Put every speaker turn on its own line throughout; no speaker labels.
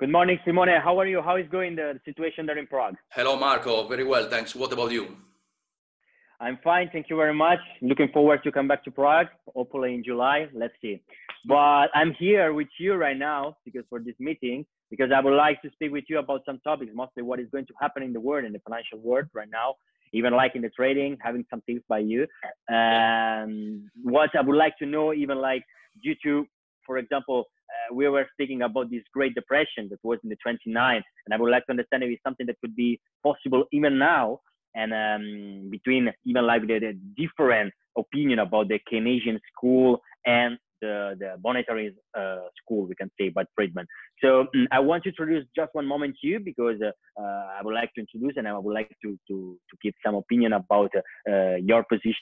Good morning, Simone. How are you? How is going the situation there in Prague?
Hello, Marco. Very well, thanks. What about you?
I'm fine. Thank you very much. Looking forward to come back to Prague, hopefully in July. Let's see. But I'm here with you right now because for this meeting, because I would like to speak with you about some topics, mostly what is going to happen in the world, in the financial world right now, even like in the trading, having some tips by you. And what I would like to know, even like due to, for example, we were speaking about this Great Depression that was in the 29th, and I would like to understand if it's something that could be possible even now, and between even like the different opinion about the Keynesian school and the monetary school, we can say, by Friedman. So I want to introduce just one moment to you because I would like to introduce and I would like to give some opinion about your position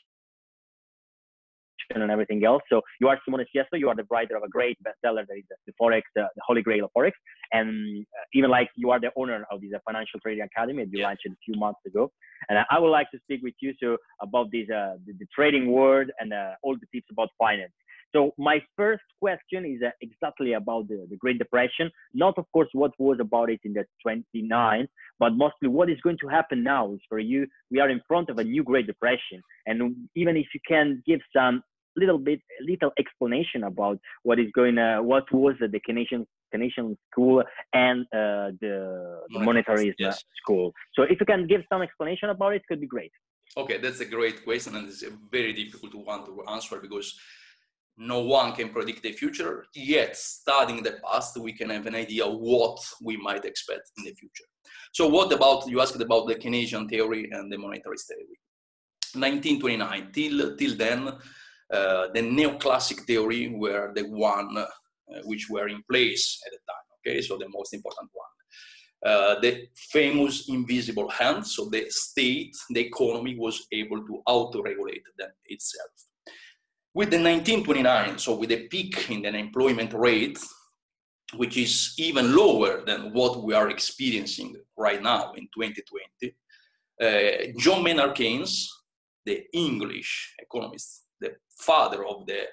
and everything else. So you are Simone Siesto, you are the writer of a great bestseller that is the Forex, the Holy Grail of Forex, and even like you are the owner of this Financial Trading Academy that you launched a few months ago. And I would like to speak with you so about this the trading world and all the tips about finance. So my first question is exactly about the Great Depression, not of course what was about it in the 29th, but mostly what is going to happen now is for you. We are in front of a new Great Depression, and even if you can give some little explanation about what was the Keynesian school and the monetary school. So if you can give some explanation about it, could be great.
Okay, that's a great question, and it's a very difficult one to answer because no one can predict the future, yet studying the past, we can have an idea of what we might expect in the future. So what about, you asked about the Keynesian theory and the monetarist theory. 1929, till then, the neoclassic theory were the one which were in place at the time, okay? So the most important one. The famous invisible hand, so the state, the economy was able to auto-regulate itself. With the 1929, so with a peak in the unemployment rate, which is even lower than what we are experiencing right now in 2020, John Maynard Keynes, the English economist, the father of the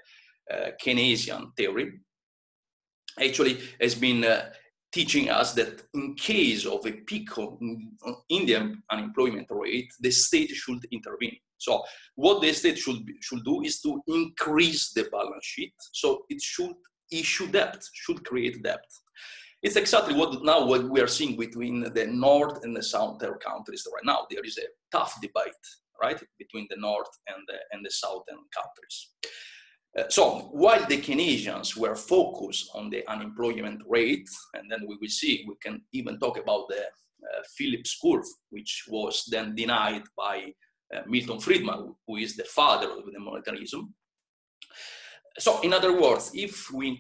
Keynesian theory, actually has been teaching us that in case of a peak in the unemployment rate, the state should intervene. So what the state should do is to increase the balance sheet. So it should issue debt, should create debt. It's exactly what we are seeing between the North and the Southern countries right now. There is a tough debate, right, between the North and the Southern countries. So while the Keynesians were focused on the unemployment rate, and then we will see, we can even talk about the Phillips curve, which was then denied by Milton Friedman, who is the father of the monetarism. So in other words, if we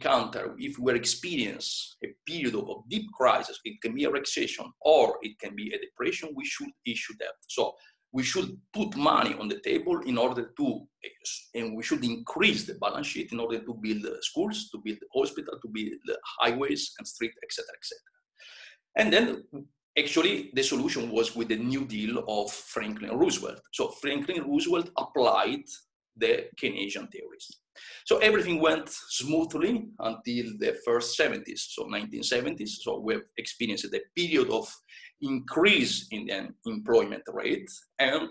experience a period of deep crisis, it can be a recession or it can be a depression, we should issue debt. So we should put money on the table in order to, and we should increase the balance sheet in order to build schools, to build hospitals, to build highways and streets, etc., etc. And then actually the solution was with the New Deal of Franklin Roosevelt. So Franklin Roosevelt applied the Keynesian theories. So everything went smoothly until the first 70s, so 1970s. So we've experienced a period of increase in the employment rate and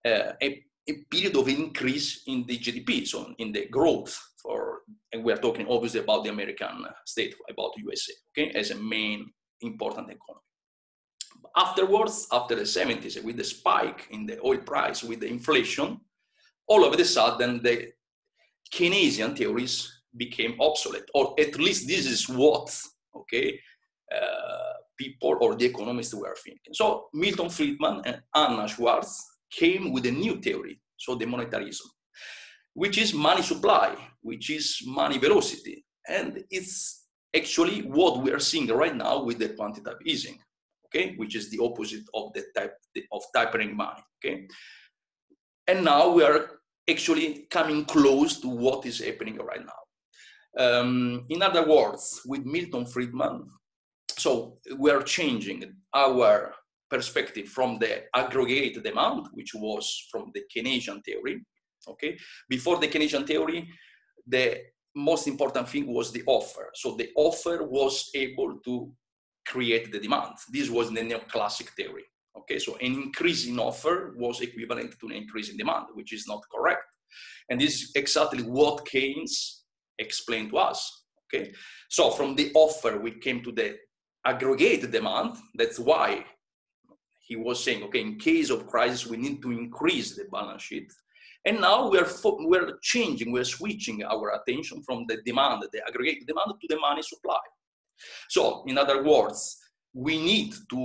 a period of increase in the GDP, so in the growth and we are talking obviously about the American state, about USA, okay, as a main important economy. Afterwards, after the 70s, with the spike in the oil price, with the inflation, all of a sudden the Keynesian theories became obsolete, or at least this is what, okay, people or the economists were thinking. So Milton Friedman and Anna Schwartz came with a new theory, so the monetarism, which is money supply, which is money velocity. And it's actually what we are seeing right now with the quantitative easing, okay, which is the opposite of the tapering money, okay. And now we are actually coming close to what is happening right now. In other words, with Milton Friedman, so we are changing our perspective from the aggregate demand, which was from the Keynesian theory, okay? Before the Keynesian theory, the most important thing was the offer. So the offer was able to create the demand. This was the neoclassic theory. Okay, so an increase in offer was equivalent to an increase in demand, which is not correct. And this is exactly what Keynes explained to us. Okay, so from the offer, we came to the aggregate demand. That's why he was saying, okay, in case of crisis, we need to increase the balance sheet. And now we're changing, we're switching our attention from the demand, the aggregate demand, to the money supply. So in other words, we need to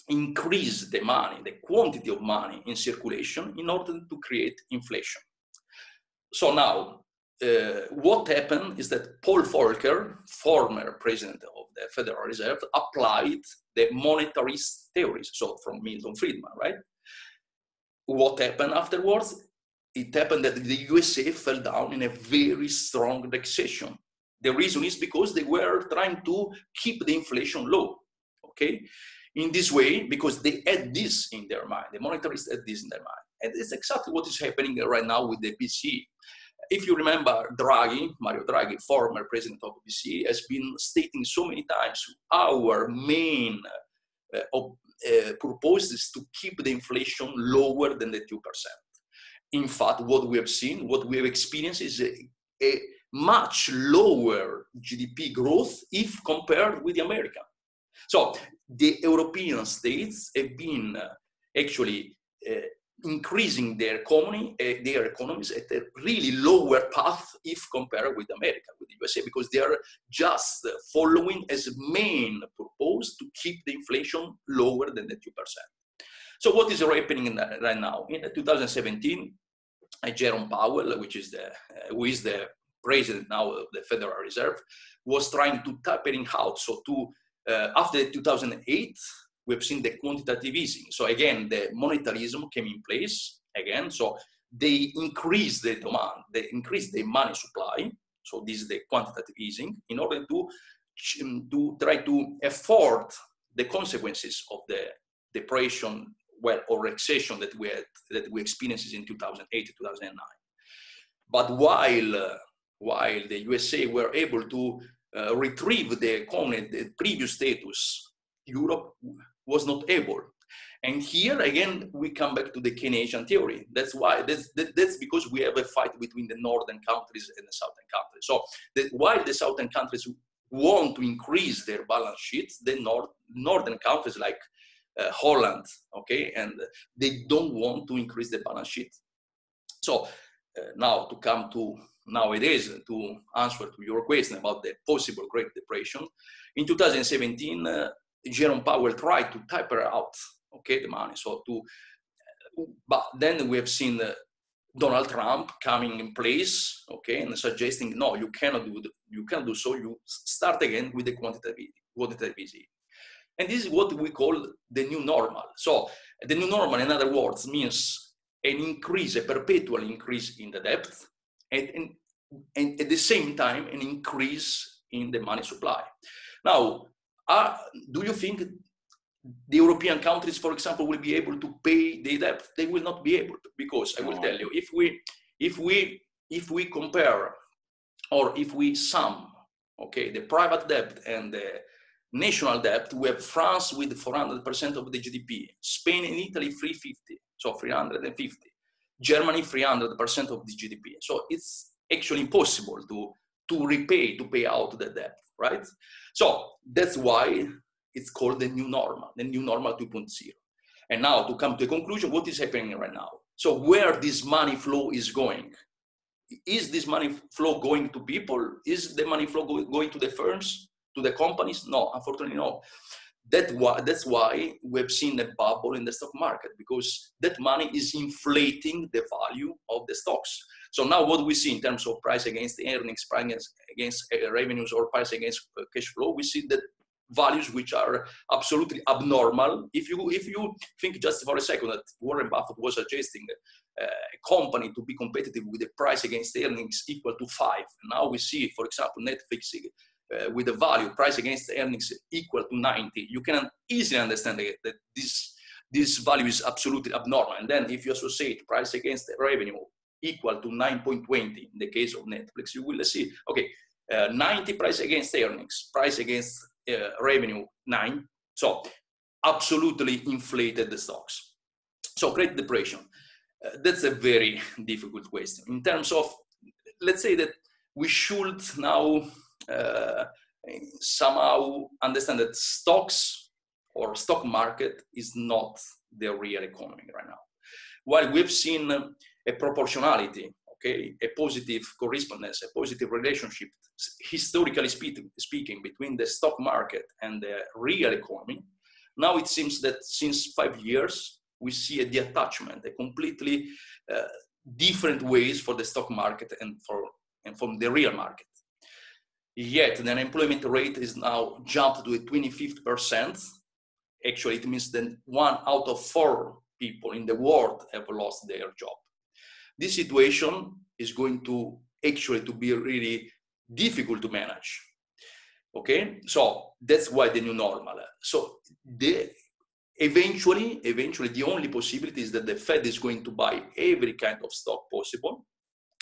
increase the money, the quantity of money in circulation in order to create inflation. So now, what happened is that Paul Volcker, former president of the Federal Reserve, applied the monetarist theories, so from Milton Friedman, right? What happened afterwards? It happened that the USA fell down in a very strong recession. The reason is because they were trying to keep the inflation low, okay? In this way, because they had this in their mind, the monetarists had this in their mind. And it's exactly what is happening right now with the BCE. If you remember Draghi, Mario Draghi, former president of BCE, has been stating so many times, our main purpose is to keep the inflation lower than the 2%. In fact, what we have seen, what we have experienced is a much lower GDP growth if compared with the American. So the European states have been actually increasing their economies at a really lower path if compared with America, with the USA, because they are just following as main purpose to keep the inflation lower than the 2%. So what is happening right now? In 2017, Jerome Powell, who is the president now of the Federal Reserve, was trying to tapering out. So after 2008, we've seen the quantitative easing. So again, the monetarism came in place again. So they increased the demand, they increased the money supply. So this is the quantitative easing in order to try to afford the consequences of the depression, or recession that we experienced in 2008 to 2009. But while the USA were able to retrieve the economy, the previous status, Europe was not able. And here again, we come back to the Keynesian theory. That's because we have a fight between the northern countries and the southern countries. So while the southern countries want to increase their balance sheets, the northern countries like Holland, okay, and they don't want to increase the balance sheet. So now to come to nowadays, to answer to your question about the possible Great Depression, in 2017, Jerome Powell tried to taper out, okay, the money. But then we have seen Donald Trump coming in place, okay, and suggesting, no, you cannot do so. You start again with the quantitative easing. And this is what we call the new normal. So the new normal, in other words, means a perpetual increase in the debt, and at the same time, an increase in the money supply. Now, do you think the European countries, for example, will be able to pay the debt? They will not be able to, because I will tell you, if we compare, or if we sum, okay, the private debt and the national debt, we have France with 400% of the GDP, Spain and Italy 350, so 350, Germany 300% of the GDP. So it's actually impossible to pay out the debt, right? So that's why it's called the new normal 2.0. And now to come to a conclusion, what is happening right now? So where this money flow is going? Is this money flow going to people? Is the money flow going to the firms, to the companies? No, unfortunately, no. That's why we've seen a bubble in the stock market, because that money is inflating the value of the stocks. So now what we see in terms of price against earnings, price against revenues, or price against cash flow, we see that values which are absolutely abnormal. If you think just for a second that Warren Buffett was suggesting a company to be competitive with a price against earnings equal to 5, now we see, for example, Netflix with a value price against earnings equal to 90, you can easily understand that this value is absolutely abnormal. And then if you associate price against revenue equal to 9.20 in the case of Netflix, you will see, okay, 90 price against earnings, price against revenue 9. So absolutely inflated the stocks. So Great Depression, that's a very difficult question. In terms of, let's say that we should now somehow understand that stocks or stock market is not the real economy right now. While we've seen a proportionality, okay, a positive correspondence, a positive relationship, historically speaking, between the stock market and the real economy, now it seems that since 5 years, we see a detachment, a completely different ways for the stock market and from the real market. Yet the unemployment rate is now jumped to a 25%. Actually, it means that 1 out of 4 people in the world have lost their job. This situation is going to actually to be really difficult to manage. Okay, so that's why the new normal. So eventually the only possibility is that the Fed is going to buy every kind of stock possible.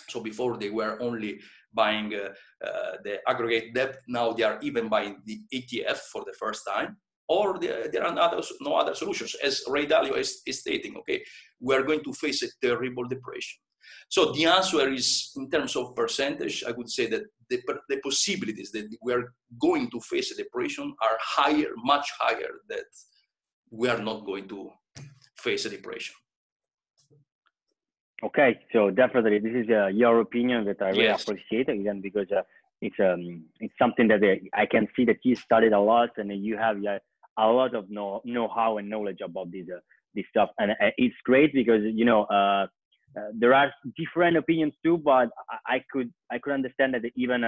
So before they were only buying the aggregate debt, now they are even buying the ETF for the first time. Or there are no other solutions. As Ray Dalio is stating, okay, we are going to face a terrible depression. So the answer is, in terms of percentage, I would say that the possibilities that we are going to face a depression are higher, much higher, that we are not going to face a depression.
Okay, so definitely this is your opinion that I really
Yes.
appreciate, again, because it's something that I can see that you studied a lot and you have a lot of know-how and knowledge about this stuff, and it's great because there are different opinions too, but I could understand that even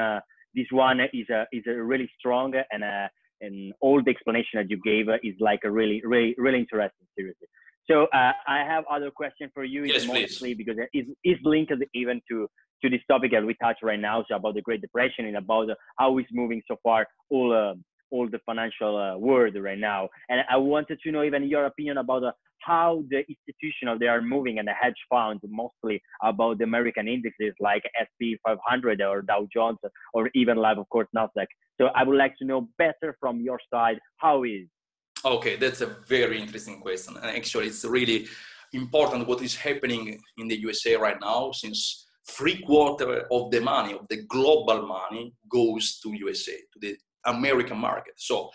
this one is a really strong, and all the explanation that you gave is like a really interesting, seriously. So I have other question for you,
Yes,
mostly because it's linked even to this topic that we touch right now, so about the Great Depression and about how it's moving so far all the financial world right now. And I wanted to know even your opinion about how the institutional they are moving, and the hedge funds, mostly about the American indexes like Sp500 or Dow Jones, or even live, of course, Nasdaq. So I would like to know better from your side, how is.
Okay, that's a very interesting question. And actually, it's really important what is happening in the USA right now, since 3/4 of the money, of the global money, goes to USA, to the American market. So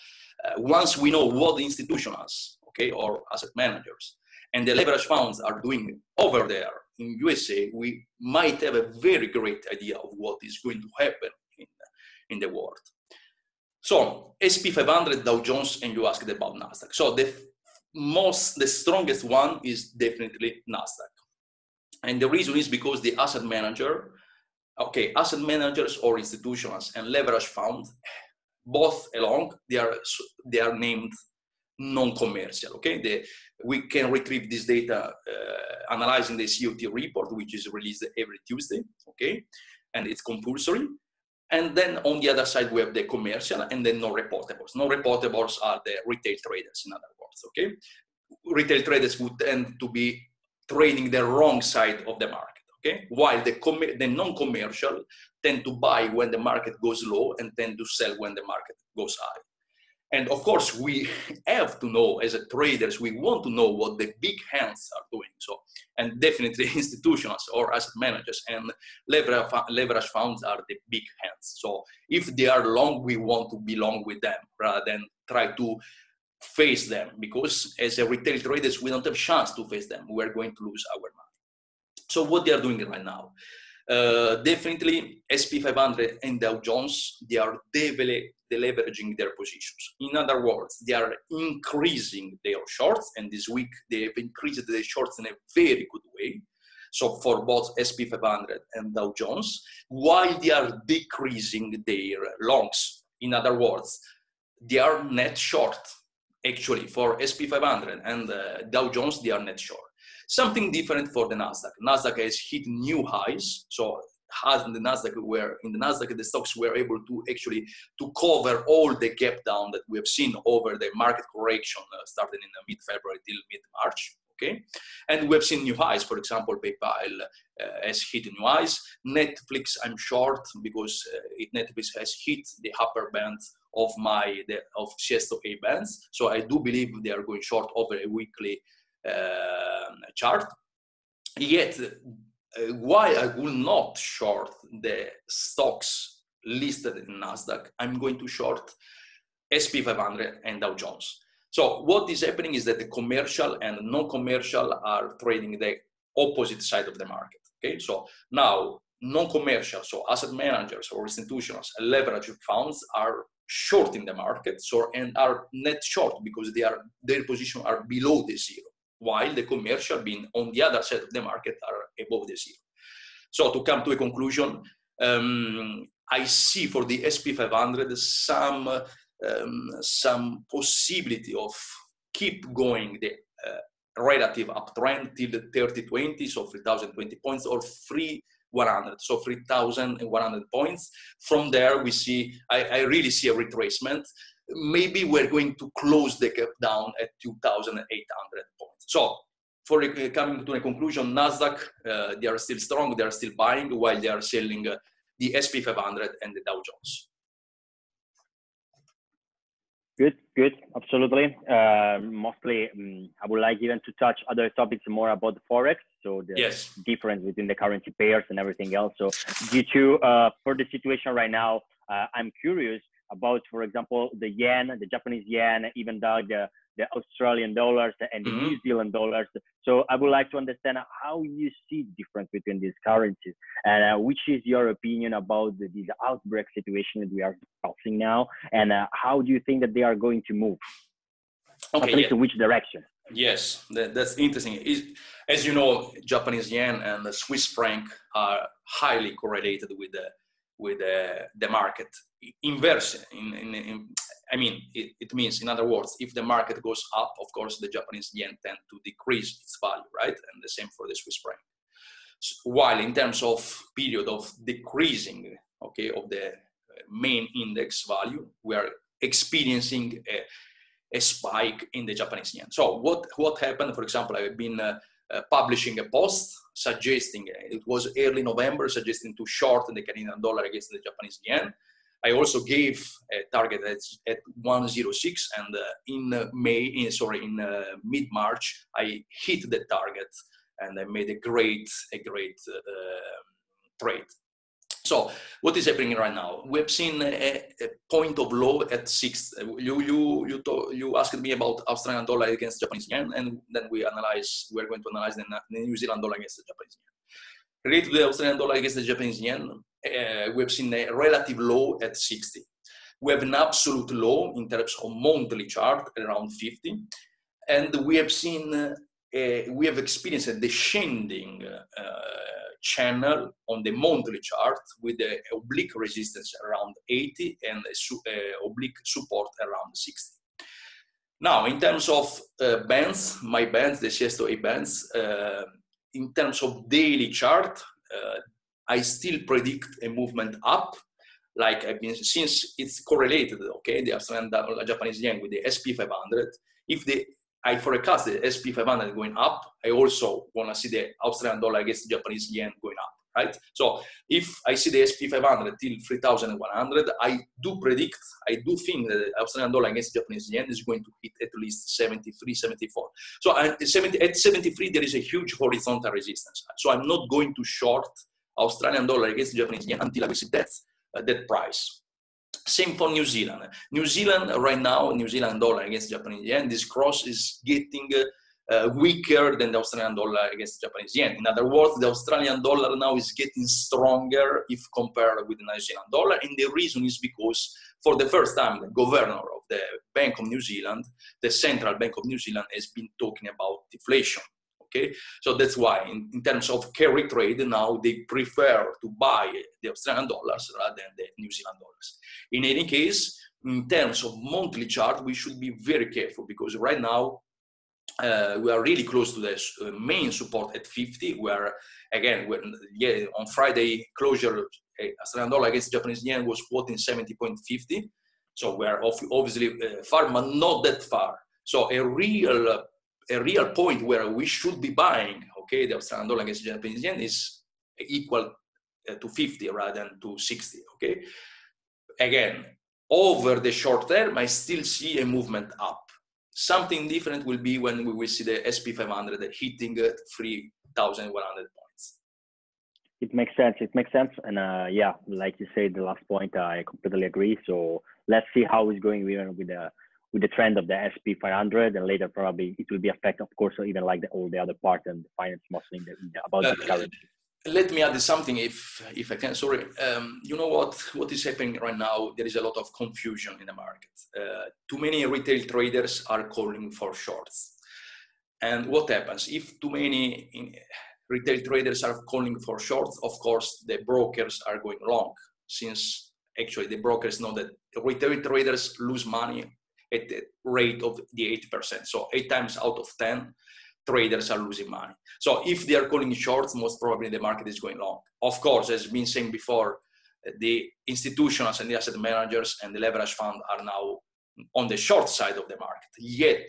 once we know what the institutionals, okay, or asset managers and the leverage funds are doing over there in USA, we might have a very great idea of what is going to happen in the world. So Sp500, Dow Jones, and you asked about Nasdaq. So the strongest one is definitely Nasdaq. And the reason is because the asset managers or institutions and leverage funds, both along, they are named non-commercial. Okay, we can retrieve this data analyzing the COT report, which is released every Tuesday. Okay, and it's compulsory. And then on the other side, we have the commercial and then non-reportables. Non-reportables are the retail traders, in other words. Okay, retail traders would tend to be trading the wrong side of the market. Okay, while the non-commercial tend to buy when the market goes low and tend to sell when the market goes high. And of course, we have to know, as a traders, we want to know what the big hands are doing. So, and definitely institutions or asset managers and leverage funds are the big hands. So if they are long, we want to be long with them rather than try to face them, because as a retail traders, we don't have a chance to face them. We're going to lose our money. So what they are doing right now? Definitely Sp500 and Dow Jones, they are deleveraging their positions. In other words, they are increasing their shorts, and this week they have increased their shorts in a very good way. So for both Sp500 and Dow Jones, while they are decreasing their longs. In other words, they are net short. Actually, for Sp500 and Dow Jones, they are net short. Something different for the Nasdaq. Nasdaq has hit new highs. So as in the Nasdaq, the stocks were able to actually to cover all the gap down that we have seen over the market correction starting in mid-February till mid-March. Okay, and we have seen new highs. For example, PayPal has hit new highs. Netflix, I'm short because Netflix has hit the upper band of CS8 bands. So I do believe they are going short over a weekly chart. Yet, why I will not short the stocks listed in Nasdaq, I'm going to short Sp500 and Dow Jones. So what is happening is that the commercial and non-commercial are trading the opposite side of the market. Okay, so now non-commercial, so asset managers or institutions, leveraged funds are short in the market, so and are net short because their position are below the zero, while the commercial being on the other side of the market are above the zero. So to come to a conclusion, I see for the Sp500 some possibility of keep going the relative uptrend till the 30-20, so 3,020 points, or 3,100, so 3,100 points. From there, we see, I really see a retracement. Maybe we're going to close the gap down at 2,800 points. So for coming to a conclusion, Nasdaq, they are still strong, they are still buying, while they are selling the Sp500 and the Dow Jones.
Good, absolutely. Mostly, I would like even to touch other topics more about the Forex, so the difference between the currency pairs and everything else. So due to, for the situation right now, I'm curious about, for example, the yen, the Japanese yen, even though the Australian dollars and the New Zealand dollars. So I would like to understand how you see the difference between these currencies, and which is your opinion about this outbreak situation that we are discussing now, and how do you think that they are going to move?
Okay,
at least in which direction?
Yes, that's interesting. As you know, Japanese yen and the Swiss franc are highly correlated with the market. Inverse, I mean, it means, in other words, if the market goes up, of course, the Japanese yen tend to decrease its value, right? And the same for the Swiss franc. While in terms of period of decreasing, okay, of the main index value, we are experiencing a spike in the Japanese yen. So what happened? For example, I've been publishing a post suggesting, it was early November, suggesting to short the Canadian dollar against the Japanese yen. I also gave a target at 106, and in mid-March, I hit the target, and I made a great trade. So what is happening right now? We have seen a point of low at 6. You asked me about Australian dollar against Japanese yen, and then we're going to analyze the New Zealand dollar against the Japanese yen. Related to the Australian dollar against the Japanese yen, we have seen a relative low at 60. We have an absolute low in terms of monthly chart around 50, and we have seen we have experienced a descending channel on the monthly chart with the oblique resistance around 80 and oblique support around 60. Now, in terms of bands, my bands, the CS8 bands, in terms of daily chart, I still predict a movement up, like I've been, since it's correlated, okay, the Australian dollar, Japanese yen with the Sp500. If I forecast the Sp500 going up, I also want to see the Australian dollar against the Japanese yen going up, right? So if I see the Sp500 till 3,100, I do think that the Australian dollar against the Japanese yen is going to hit at least 73, 74. So at 73, there is a huge horizontal resistance. So I'm not going to short Australian dollar against the Japanese yen until I see that price. Same for New Zealand. New Zealand right now, New Zealand dollar against Japanese yen, this cross is getting weaker than the Australian dollar against Japanese yen. In other words, the Australian dollar now is getting stronger if compared with the New Zealand dollar. And the reason is because for the first time, the governor of the Bank of New Zealand, the Central Bank of New Zealand, has been talking about deflation. Okay, so that's why in terms of carry trade now they prefer to buy the Australian dollars rather than the New Zealand dollars. In any case, in terms of monthly chart, we should be very careful because right now we are really close to the main support at 50. Where again, on Friday closure, Australian dollar against Japanese yen was quoting 70.50. So we are obviously far, but not that far. So a real point where we should be buying, okay, the Australian dollar against Japanese yen is equal to 50 rather than to 60, okay? Again, over the short term, I still see a movement up. Something different will be when we will see the Sp500 hitting 3,100 points.
It makes sense. It makes sense. And yeah, like you said, the last point, I completely agree. So let's see how it's going with the trend of the Sp500, and later probably it will be affected, of course, even like all the other part and the finance mostly about the currency.
Let me add something, if I can. Sorry, you know what is happening right now? There is a lot of confusion in the market. Too many retail traders are calling for shorts, and what happens if too many retail traders are calling for shorts? Of course, the brokers are going long, since actually the brokers know that retail traders lose money at the rate of the 80%. So 8 times out of 10. Traders are losing money. So if they are calling shorts, most probably the market is going long. Of course, as been saying before, the institutions and the asset managers and the leverage fund are now on the short side of the market. Yet,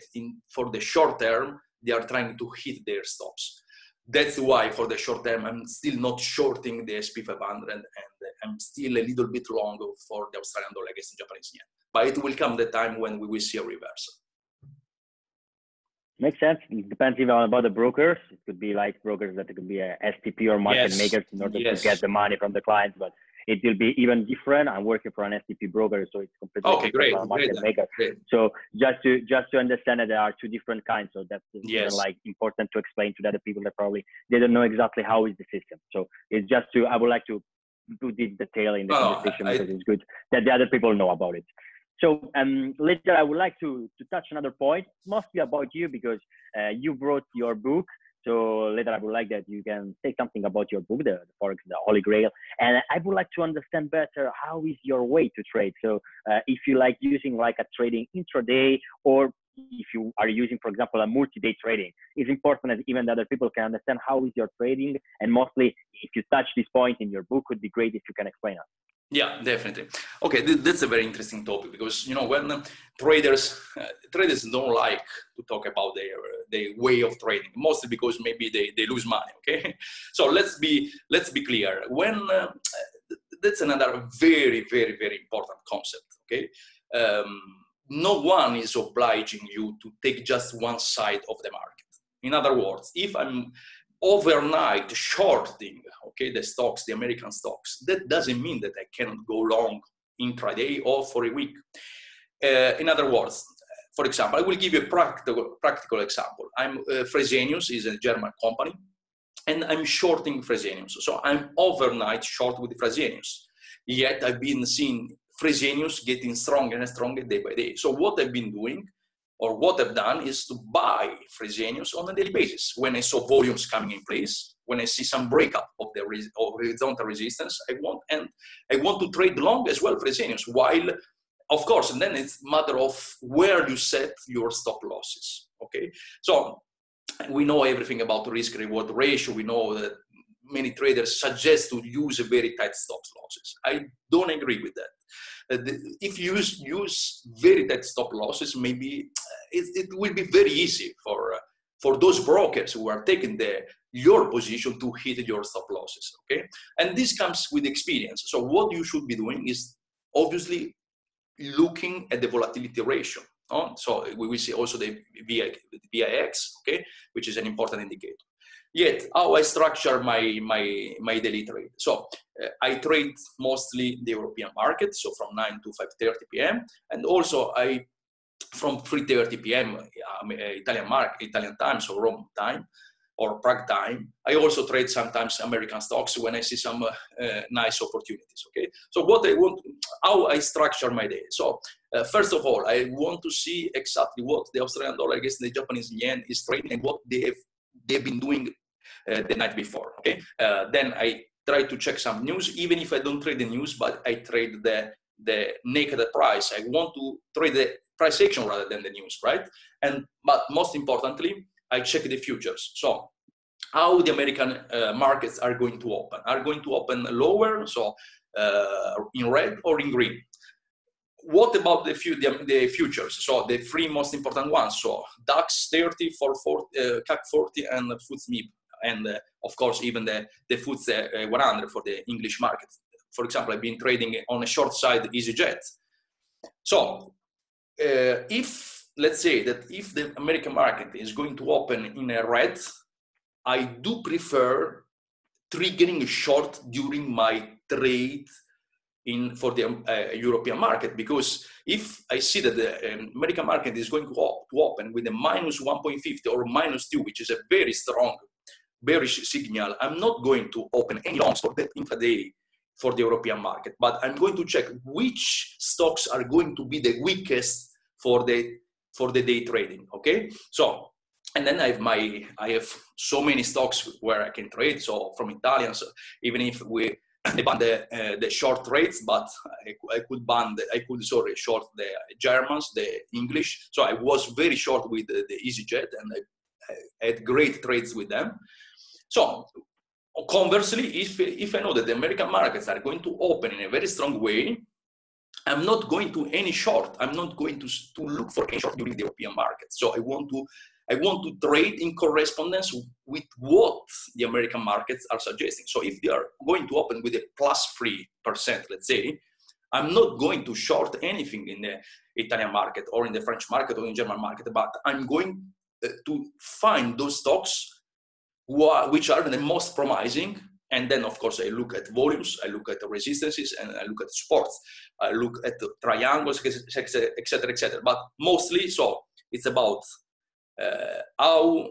for the short term, they are trying to hit their stops. That's why for the short term, I'm still not shorting the Sp500, and I'm still a little bit long for the Australian dollar against the Japanese yen. But it will come the time when we will see a reversal.
Makes sense. It depends even about the brokers. It could be like brokers that it could be a STP or market makers in order to get the money from the clients, but it will be even different. I'm working for an STP broker, so it's completely different from a market maker. So just to understand that there are two different kinds. So that's even like important to explain to the other people that probably they don't know exactly how is the system. So it's just I would like to do this detail in the conversation because it's good that the other people know about it. So later, I would like to touch another point, mostly about you, because you wrote your book. So later, I would like that you can say something about your book, the Forex, the Holy Grail. And I would like to understand better how is your way to trade. So if you like using like a trading intraday, or if you are using, for example, a multi-day trading, it's important that even the other people can understand how is your trading. And mostly, if you touch this point in your book, would be great if you can explain us.
Yeah, definitely. Okay, that's a very interesting topic, because you know when traders don't like to talk about their way of trading, mostly because maybe they lose money. Okay, so let's be clear. When that's another very important concept. Okay, no one is obliging you to take just one side of the market. In other words, if I'm overnight shorting, okay, the stocks, the American stocks, that doesn't mean that I cannot go long intraday or for a week. In other words, for example, I will give you a practical example. Fresenius is a German company, and I'm shorting Fresenius. So I'm overnight short with Fresenius. Yet I've been seeing Fresenius getting stronger and stronger day by day. So what I've been doing, or what I've done, is to buy Fresenius on a daily basis. When I saw volumes coming in place, when I see some breakup of the horizontal resistance, I want to trade long as well Fresenius. While, of course, and then it's a matter of where you set your stop losses. Okay, so we know everything about the risk-reward ratio. We know that many traders suggest to use a very tight stop losses. I don't agree with that. If you use very tight stop losses, maybe it will be very easy for those brokers who are taking your position to hit your stop losses. Okay, and this comes with experience. So what you should be doing is obviously looking at the volatility ratio. So we will see also the VIX, okay, which is an important indicator. Yet, how I structure my daily trade. So I trade mostly the European market, so from 9 to 5:30 p.m. And also from 3:30 p.m. Italian time, so Rome time or Prague time. I also trade sometimes American stocks when I see some nice opportunities. Okay, so how I structure my day. So first of all, I want to see exactly what the Australian dollar against the Japanese yen is trading and what they've been doing the night before. Okay, then I try to check some news, even if I don't trade the news, but I trade the naked price. I want to trade the price action rather than the news, right? But most importantly, I check the futures. So how the American markets are going to open? Are going to open lower, so in red or in green? What about the futures? So the three most important ones. So DAX 30, CAC 40, and FTSE MIB. And of course, even the FTSE 100 for the English market. For example, I've been trading on a short side EasyJet. So if, let's say that if the American market is going to open in a red, I do prefer triggering a short during my trade for the European market, because if I see that the American market is going to open with a minus 1.50 or minus 2, which is a very strong bearish signal, I'm not going to open any longs for that intraday for the European market, but I'm going to check which stocks are going to be the weakest for the day trading. Okay, so and then I have so many stocks where I can trade. So from Italians, even if they ban the short rates, but I could short the Germans, the English. So I was very short with the EasyJet, and I had great trades with them. So conversely, if I know that the American markets are going to open in a very strong way, I'm not going to any short. I'm not going to look for any short during the European market. So I want to trade in correspondence with what the American markets are suggesting. So if they are going to open with a plus 3%, let's say, I'm not going to short anything in the Italian market or in the French market or in the German market, but I'm going to find those stocks which are the most promising. And then, of course, I look at volumes, I look at the resistances, and I look at supports. I look at the triangles, etc., etc. But mostly, so it's about how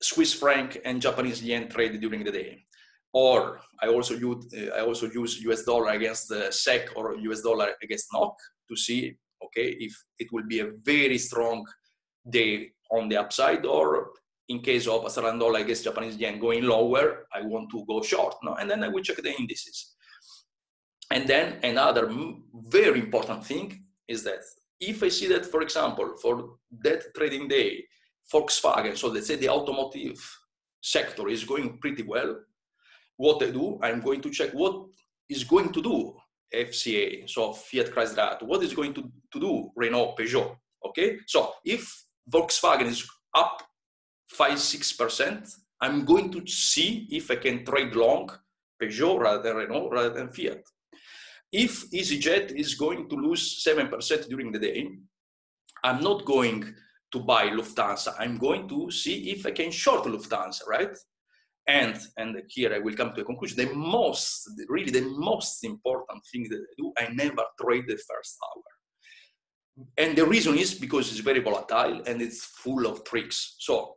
Swiss franc and Japanese yen trade during the day. Or I also use US dollar against the SEK or US dollar against NOK to see, okay, if it will be a very strong day on the upside, or in case of Australian dollar against Japanese yen going lower, I want to go short. No? And then I will check the indices. And then another very important thing is that if I see that, for example, for that trading day, Volkswagen, so let's say the automotive sector is going pretty well, what I do, I'm going to check what is going to do FCA, so Fiat Chrysler, what is going to do Renault, Peugeot, okay? So if Volkswagen is up 5-6%, I'm going to see if I can trade long Peugeot rather than Renault rather than Fiat. If EasyJet is going to lose 7% during the day, I'm not going to buy Lufthansa. I'm going to see if I can short Lufthansa, right? And here I will come to a conclusion. The most important thing that I do, I never trade the first hour. And the reason is because it's very volatile and it's full of tricks. So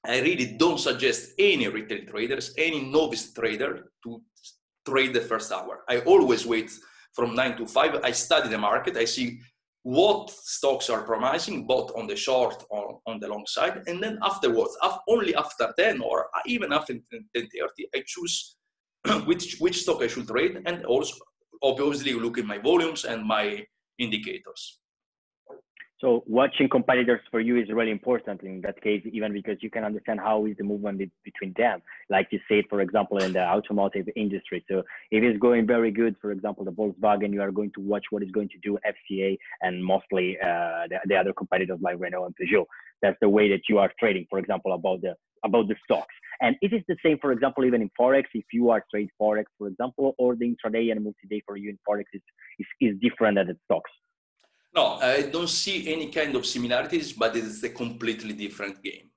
I really don't suggest any retail traders, any novice trader to trade the first hour. I always wait from 9 to 5. I study the market. I see what stocks are promising, both on the short or on the long side. And then afterwards, only after 10 or even after 10:30, I choose which stock I should trade, and also obviously look at my volumes and my indicators.
So watching competitors for you is really important in that case, even because you can understand how is the movement between them. Like you said, for example, in the automotive industry. So if it's going very good, for example, the Volkswagen, you are going to watch what is going to do FCA and mostly the other competitors like Renault and Peugeot. That's the way that you are trading, for example, about the stocks. And it is the same, for example, even in Forex, if you are trade Forex, for example, or the intraday and multi-day for you in Forex is different than the stocks.
No, I don't see any kind of similarities, but it's a completely different game.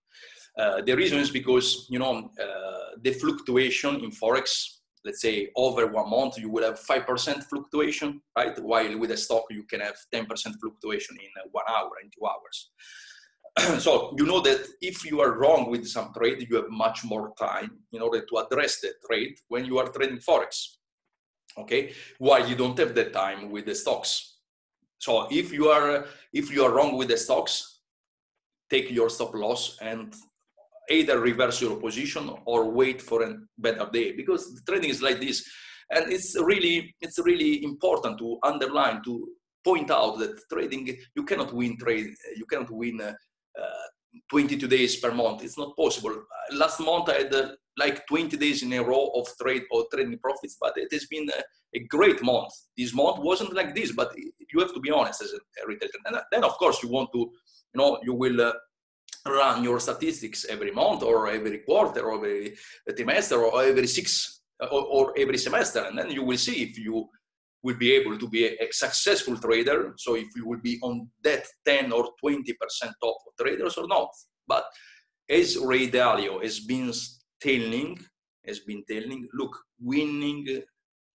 The reason is because, the fluctuation in Forex, let's say over 1 month, you will have 5% fluctuation, right? While with a stock, you can have 10% fluctuation in 1 hour and 2 hours. So you know that if you are wrong with some trade, you have much more time in order to address the trade when you are trading Forex, okay? While you don't have that time with the stocks. So if you are wrong with the stocks, take your stop loss and either reverse your position or wait for a better day, because the trading is like this. And it's really important to underline, to point out that trading, you cannot win 22 days per month. It's not possible. Last month I had like 20 days in a row of trading profits, but it has been a great month. This month wasn't like this, but you have to be honest as a retail trader. And then of course you want to, you will run your statistics every month or every quarter or every trimester or every 6 or every semester, and then you will see if you will be able to be a successful trader. So if you will be on that 10 or 20% top of traders or not. But as Ray Dalio has been telling, look, winning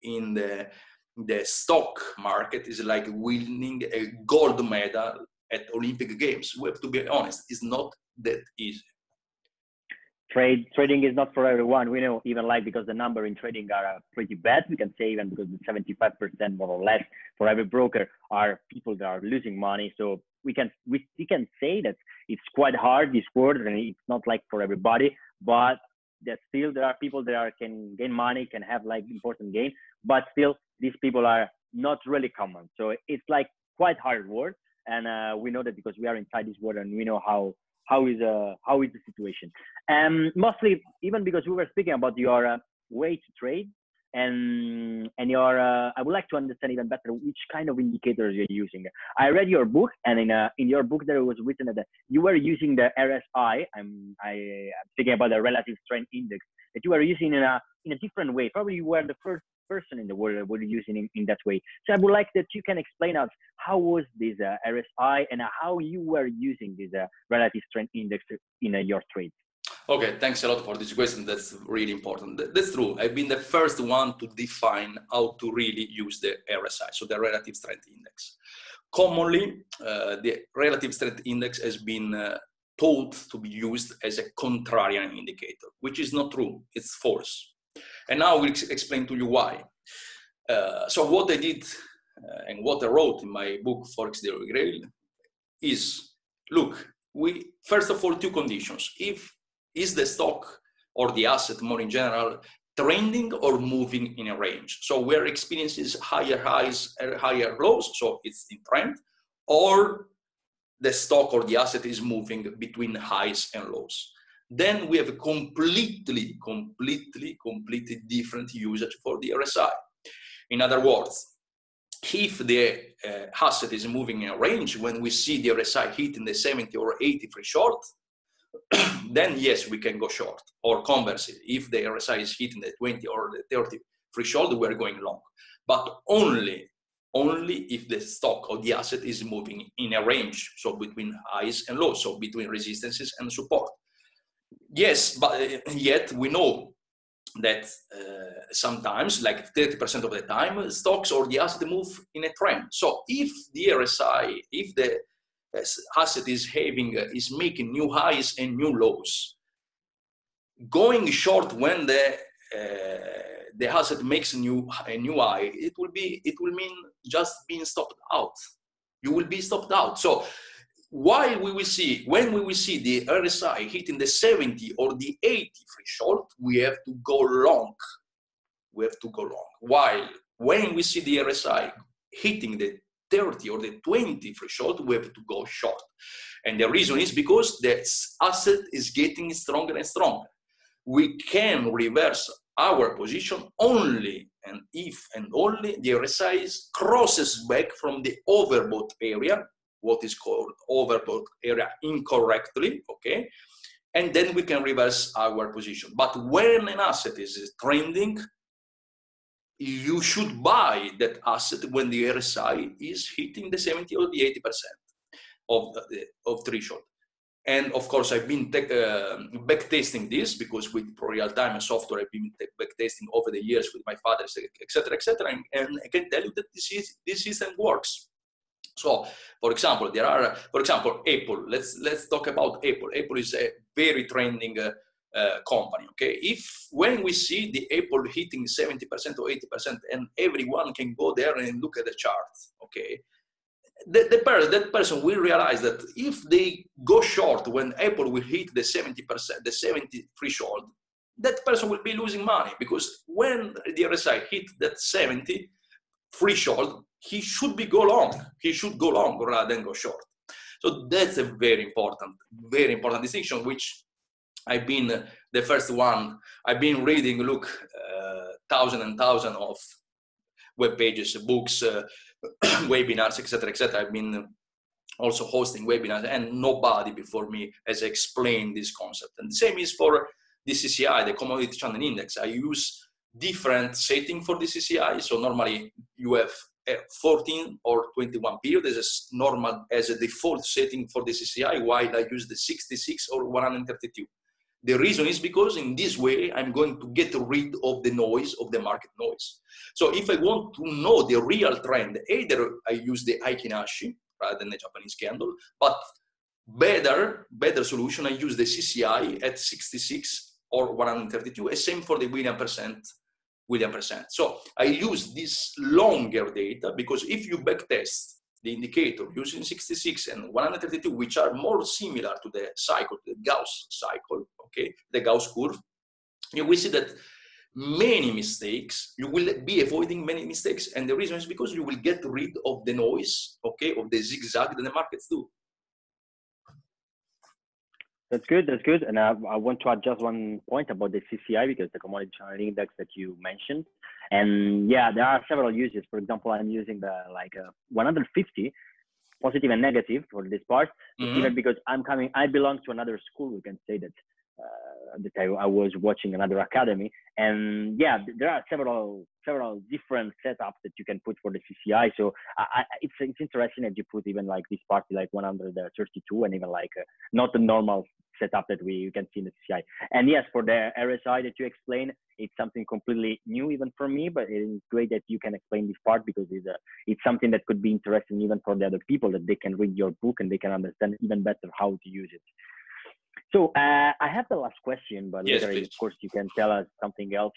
in the stock market is like winning a gold medal at Olympic Games. We have to be honest, it's not that easy.
Trading is not for everyone. We know, even like, because the number in trading are pretty bad, we can say, even because the 75% more or less for every broker are people that are losing money. So we can say that it's quite hard, this world, and it's not like for everybody, but that still there are people that can gain money, can have like important gains, but still these people are not really common. So it's like quite hard work, and we know that because we are inside this world and we know how is the situation. Mostly even because we were speaking about your way to trade, and your I would like to understand even better which kind of indicators you're using. I read your book, and in your book there was written that you were using the RSI. I'm thinking about the relative strength index that you were using in a different way. Probably you were the first person in the world that were using in that way. So I would like that you can explain us how was this RSI and how you were using this relative strength index in your trades.
Okay, thanks a lot for this question. That's really important. That's true. I've been the first one to define how to really use the RSI, so the relative strength index. Commonly, the relative strength index has been taught to be used as a contrarian indicator, which is not true. It's false. And now I will explain to you why. So what I did and what I wrote in my book, Forex Daily Grail, is, look, first of all, two conditions. Is the stock or the asset more in general trending or moving in a range? So where experiences higher highs and higher lows, so it's in trend, or the stock or the asset is moving between highs and lows. Then we have a completely different usage for the RSI. In other words, if the asset is moving in a range, when we see the RSI hitting the 70 or 80 free short, then yes, we can go short. Or conversely, if the RSI is hitting the 20 or the 30 free short, we're going long. But only if the stock or the asset is moving in a range, so between highs and lows, so between resistances and support. Yes, but yet we know that sometimes, like 30% of the time, stocks or the asset move in a trend. So if the RSI, if the asset is making new highs and new lows, going short when the asset makes a new high, it will mean just being stopped out. You will be stopped out. So when we will see the RSI hitting the 70 or the 80 free short, we have to go long. While when we see the RSI hitting the 30 or the 20 free short, we have to go short. And the reason is because the asset is getting stronger and stronger. We can reverse our position only and if and only the RSI crosses back from the overbought area, what is called overbought area, incorrectly, okay? And then we can reverse our position. But when an asset is trending, you should buy that asset when the RSI is hitting the 70 or the 80% of threshold. And of course, I've been backtesting this because with real-time software, I've been backtesting over the years with my father, etc., etc. And I can tell you that this system works. So, for example, Apple. Let's talk about Apple. Apple is a very trending company. Okay, when we see the Apple hitting 70% or 80%, and everyone can go there and look at the chart. Okay, that person will realize that if they go short when Apple will hit the 70%, the 70 free short, that person will be losing money, because when the RSI hit that 70 free short, he should go long. He should go long rather than go short. So that's a very important distinction, which I've been the first one. I've been reading, thousands and thousands of web pages, books, webinars, etc., etc. I've been also hosting webinars, and nobody before me has explained this concept. And the same is for the CCI, the Commodity Channel Index. I use different setting for the CCI. So normally you have a 14 or 21 period as a default setting for the CCI, while I use the 66 or 132. The reason is because in this way, I'm going to get rid of the noise, of the market noise. So if I want to know the real trend, either I use the Aiki-Nashi rather than the Japanese candle, but better solution, I use the CCI at 66 or 132, and same for the Williams percent. So I use this longer data because if you backtest the indicator using 66 and 132, which are more similar to the cycle, the Gauss cycle, okay, the Gauss curve, you will see that you will be avoiding many mistakes. And the reason is because you will get rid of the noise, okay, of the zigzag that the markets do.
That's good. That's good. And I want to add just one point about the CCI, because the commodity channel index that you mentioned. And yeah, there are several uses. For example, I'm using the 150 positive and negative for this part, even because I belong to another school. We can say that I was watching another academy, and yeah, there are several different setups that you can put for the CCI. So it's interesting that you put even like this party like 132 and even like not the normal setup that you can see in the CCI. And yes, for the RSI that you explained, it's something completely new even for me, but it's great that you can explain this part, because it's something that could be interesting even for the other people, that they can read your book and they can understand even better how to use it. So I have the last question, but
yes,
later,
please.
Of course, you can tell us something else.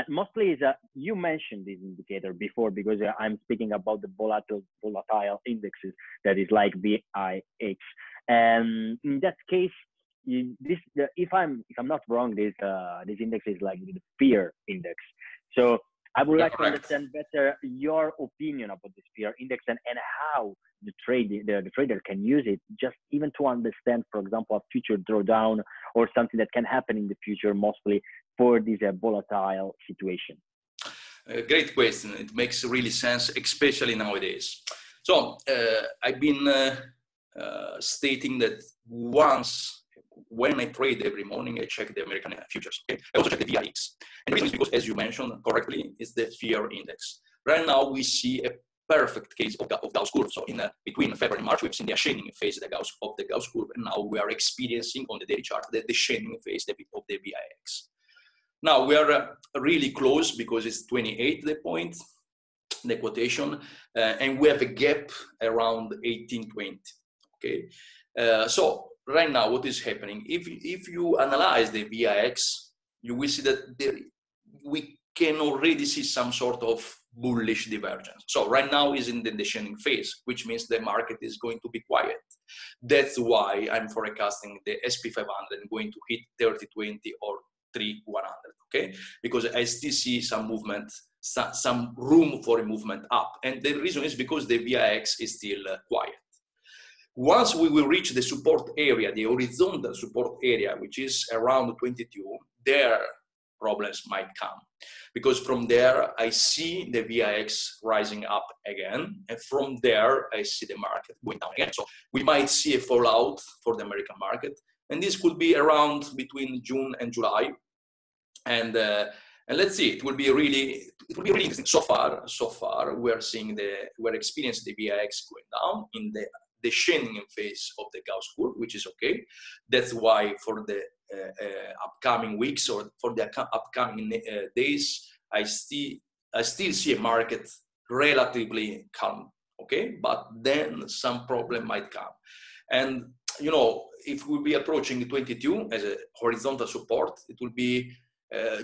Mostly is you mentioned this indicator before, because I'm speaking about the volatile indexes, that is like VIX. And in that case, if I'm not wrong, this index is like the fear index. So I would like to understand better your opinion about this fear index and how the trader can use it, just even to understand, for example, a future drawdown or something that can happen in the future, mostly for this volatile situation.
Great question. It makes really sense, especially nowadays. So I've been stating that when I trade every morning, I check the American futures. Okay? I also check the VIX. And the reason is because, as you mentioned correctly, it's the fear index. Right now, we see a perfect case of Gauss curve. So between February and March, we've seen the ascending phase of the Gauss curve. And now we are experiencing on the daily chart the descending phase of the VIX. Now, we are really close because it's 28, the point, the quotation, and we have a gap around 1820. Okay, so right now, what is happening? If you analyze the VIX, you will see that we can already see some sort of bullish divergence. So right now is in the descending phase, which means the market is going to be quiet. That's why I'm forecasting the Sp500 going to hit 3020 or 3100. Okay, because I still see some movement, some room for a movement up, and the reason is because the VIX is still quiet. Once we will reach the support area, the horizontal support area, which is around 22, there problems might come. Because from there, I see the VIX rising up again. And from there, I see the market going down again. So we might see a fallout for the American market. And this could be around between June and July. And let's see, it will be really interesting. So far, we're experiencing the VIX going down in the descending phase of the Gauss curve, which is okay. That's why for the upcoming weeks or for the upcoming days, I still see a market relatively calm, okay? But then some problem might come. And, you know, if we'll be approaching 22 as a horizontal support, it will be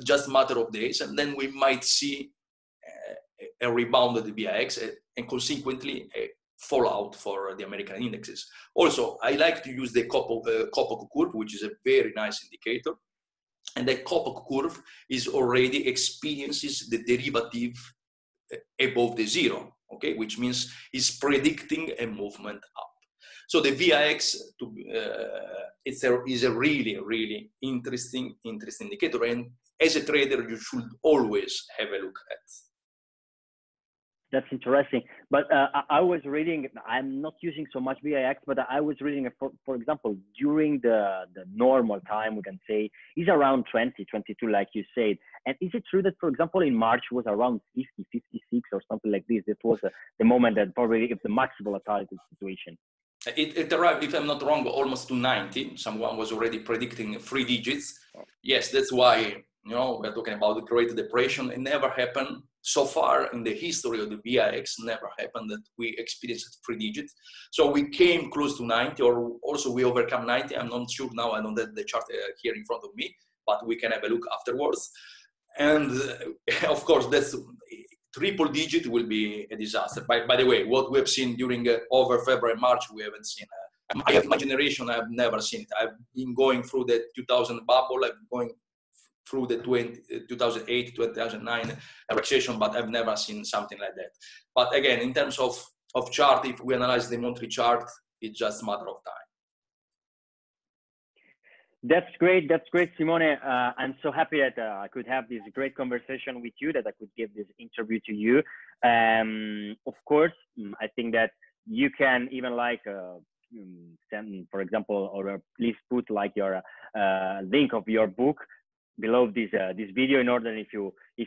just a matter of days, and then we might see a rebound of the VIX and consequently a fallout for the American indexes. Also, I like to use the Kopoku curve, which is a very nice indicator. And the Kopoku curve is already experiences the derivative above the zero, okay, which means it's predicting a movement up. So the VIX is a really, really interesting indicator. And as a trader, you should always have a look at.
That's interesting. But I was reading, I'm not using so much VIX, but I was reading, for example, during the normal time, we can say, is around 20, 22, like you said. And is it true that, for example, in March was around 50, 56 or something like this? It was the moment that probably the max volatility situation.
It arrived, if I'm not wrong, almost to 90. Someone was already predicting 3 digits. Yes, that's why, we're talking about the Great Depression. It never happened so far in the history of the VIX, never happened that we experienced 3 digits. So we came close to 90, or also we overcome 90. I'm not sure now, I don't have the chart here in front of me, but we can have a look afterwards. And of course, that's triple digit will be a disaster. By the way, what we have seen during over February, March, we haven't seen. I have my generation, I've never seen it. I've been going through the 2000 bubble, I've been going through the 2008, 2009 recession, but I've never seen something like that. But again, in terms of chart, if we analyze the monthly chart, it's just a matter of time.
That's great. That's great, Simone. I'm so happy that I could have this great conversation with you, that I could give this interview to you. Of course, I think that you can even send, for example, or please put like your link of your book below this video, in order if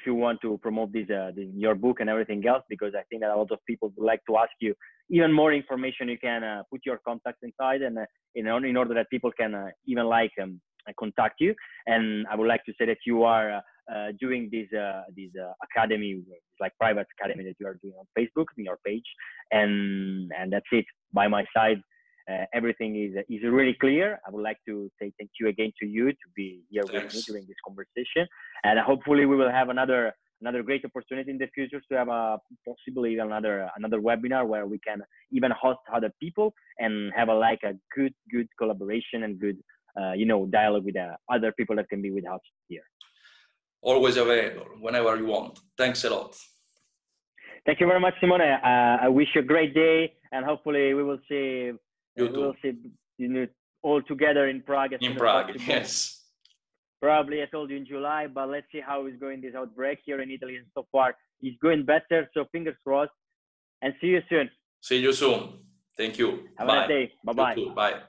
you want to promote your book and everything else, because I think that a lot of people would like to ask you even more information. You can put your contacts inside, and in order that people can even contact you. And I would like to say that you are doing this academy, like private academy that you are doing on Facebook, in your page, and that's it. By my side, everything is really clear. I would like to say thank you again to you to be here with me during this conversation, and hopefully we will have another great opportunity in the future to have possibly another webinar where we can even host other people and have a good collaboration and good dialogue with other people that can be with us here.
Always available whenever you want. Thanks a lot.
Thank you very much, Simone. I wish you a great day, and hopefully we will see.
You too.
We will see all together in Prague.
In Prague, yes.
Probably I told you in July, but let's see how is going this outbreak here in Italy. And so far, it's going better. So fingers crossed. And see you soon.
See you soon. Thank you.
Have a nice day. Bye-bye.
Bye.